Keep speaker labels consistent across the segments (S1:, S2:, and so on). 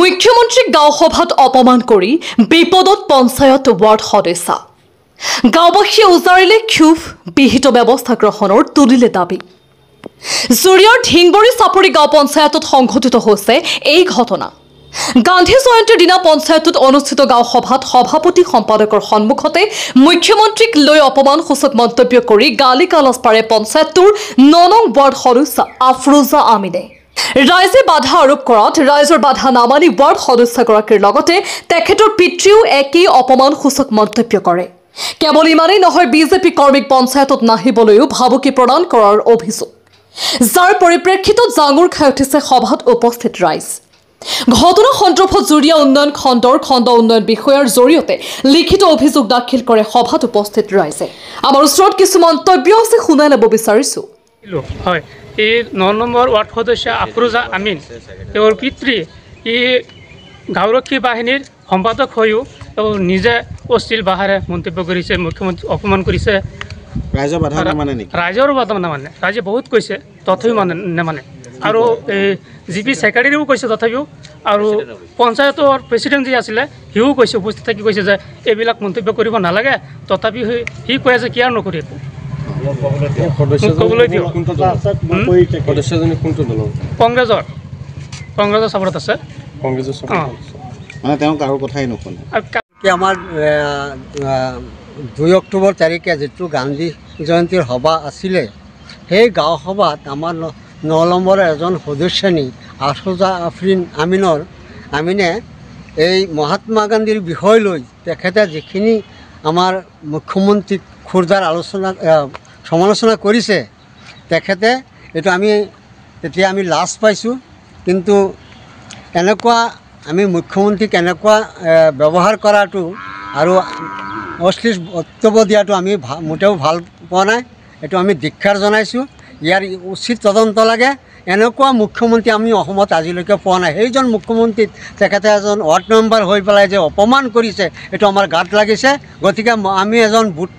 S1: মুখ্যমন্ত্ৰীক গাঁও সভাত অপমান কৰি বিপদত পঞ্চায়ত ৱাৰ্ড সদস্য গাঁওবাসীয়ে উজাৰিলে ক্ষোভ বিহিত ব্যৱস্থা গ্ৰহণৰ তুলিলে দাবী জুৰিয়াৰ ঢিংবৰী চাপৰি গাঁও পঞ্চায়তত সংঘটিত হৈছে এই ঘটনা গান্ধী জয়ন্তীৰ দিনা পঞ্চায়তত অনুষ্ঠিত গাঁও সভাত সভাপতি সম্পাদকৰ সন্মুখতে মুখ্যমন্ত্ৰীক লৈ অপমানসূচক মন্তব্য কৰি গালি গালাজ পাৰে পঞ্চায়তৰ ৯ নং ৱাৰ্ড সদস্য আফৰোজা আমিনে ৰাইজে বাধা আৰোপ কৰাত ৰাইজৰ বাধা নামানি ৱাৰ্ড সদস্যগৰাকীৰ লগতে তেখেতৰ পিতৃও একেই অপমানসূচক মন্তব্য কৰে কেৱল ইমানেই নহয় বিজেপি কৰ্মীক পঞ্চায়তত নাহিবলৈও ভাবুকি প্ৰদান কৰাৰ অভিযোগ যাৰ পৰিপ্ৰেক্ষিতত জাঙুৰ খাই উঠিছে সভাত উপস্থিত ৰাইজ ঘটনা সন্দৰ্ভত জুৰিয়া উন্নয়ন খণ্ডৰ খণ্ড উন্নয়ন বিষয়াৰ জৰিয়তে লিখিত অভিযোগ দাখিল কৰে সভাত উপস্থিত ৰাইজে আমাৰ ওচৰত কিছু মন্তব্য আছে শুনাই ল'ব বিচাৰিছো
S2: হয় এই ৯ নম্বৰ ৱাৰ্ড সদস্য আফৰোজা আমিন তেওঁৰ পিতৃ এই গাঁওৰক্ষী বাহিনীৰ সম্পাদক হৈও তেওঁ নিজে অশ্লীল ভাষাৰে মন্তব্য কৰিছে মুখ্যমন্ত্ৰী অপমান কৰিছে
S3: ৰাইজৰ বাধা নামানে নেকি
S2: ৰাইজৰ বাধা নামানে ৰাইজে বহুত কৈছে তথাপিও নামানে আৰু এই জিপি ছেক্ৰেটাৰীও কৈছে তথাপিও আৰু পঞ্চায়তৰ প্ৰেচিডেণ্ট যি আছিলে সিও কৈছে উপস্থিত থাকি কৈছে যে এইবিলাক মন্তব্য কৰিব নালাগে তথাপি সি কৈ আছে কিয় নকৰি কংগ্ৰেছৰ চাপৰত আছে
S3: মানে তেওঁ কাৰো কথাই নুশুনে
S4: আমাৰ 2 অক্টোবৰ তাৰিখে যিটো গান্ধী জয়ন্তীৰ সভা আছিলে সেই গাঁও সভাত আমাৰ 9 নম্বৰৰ এজন সদস্যনী আফৰোজা আমিনে এই মহাত্মা গান্ধীৰ বিষয় লৈ তেখেতে যিখিনি আমাৰ মুখ্যমন্ত্ৰীক খুৰদাৰ সমালোচনা কৰিছে তেখেতে এইটো এতিয়া আমি লাজ পাইছোঁ কিন্তু এনেকুৱা আমি মুখ্যমন্ত্ৰীক এনেকুৱা ব্যৱহাৰ কৰাটো আৰু অশ্লীল বক্তব্য দিয়াটো আমি মোটেও ভাল পোৱা নাই এইটো আমি ধিক্ষাৰ জনাইছোঁ ইয়াৰ উচিত তদন্ত লাগে এনেকুৱা মুখ্যমন্ত্ৰী আমি অসমত আজিলৈকে পোৱা নাই সেইজন মুখ্যমন্ত্ৰীক তেখেতে এজন ৱাৰ্ড মেম্বাৰ হৈ পেলাই যে অপমান কৰিছে এইটো আমাৰ গাত লাগিছে গতিকে আমি এজন বুথ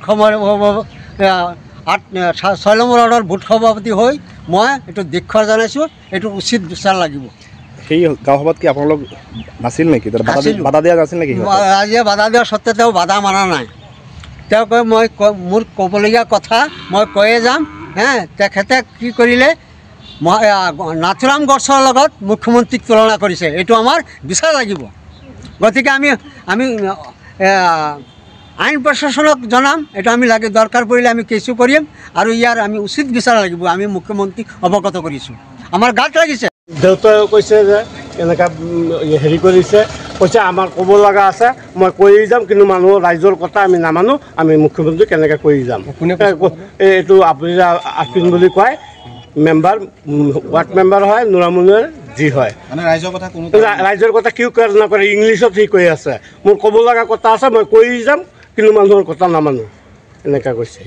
S4: 6 নম্বৰ ৱাৰ্ডৰ বুথ সভাপতি হৈ মই এইটো ধিক্ষাৰ জনাইছোঁ এইটো উচিত বিচাৰ লাগিব
S3: সেই গাঁও সভাত কি আপোনালোক নাছিল নেকি বাধা দিয়া নাছিল নেকি
S4: ৰাইজে বাধা দিয়াৰ সত্ত্বেও তেওঁ বাধা মানা নাই তেওঁ কয় মই মোৰ ক'বলগীয়া কথা মই কৈয়ে যাম তেখেতে কি কৰিলে নাথুৰাম গডছৰ লগত মুখ্যমন্ত্ৰীক তুলনা কৰিছে এইটো আমাৰ বিচাৰ লাগিব গতিকে আমি আইন প্ৰশাসনক জনাম এইটো আমি দৰকাৰ পৰিলে আমি কেছু কৰিম আৰু ইয়াৰ আমি উচিত বিচাৰ লাগিব আমি মুখ্যমন্ত্ৰীক অৱগত কৰিছোঁ আমাৰ গাত লাগিছে
S5: দেউতাই কৈছে যে এনেকুৱা হেৰি কৰিছে কৈছে আমাৰ ক'ব লগা আছে মই কৈ যাম কিন্তু মানুহ ৰাইজৰ কথা আমি নামানো আমি মুখ্যমন্ত্ৰী কেনেকৈ কৈ যাম এইটো আফৰোজা আমিন বুলি কয় মেম্বাৰ ৱাৰ্ড মেম্বাৰ হয় নুৰামুনৰ যি হয়
S3: মানে
S5: ৰাইজৰ কথা কিয় নকৰে ইংলিছত সি কৈ আছে মোৰ ক'ব লগা কথা আছে মই কৈ যাম কিন্তু মানুহৰ কথা নামানো এনেকুৱা কৈছে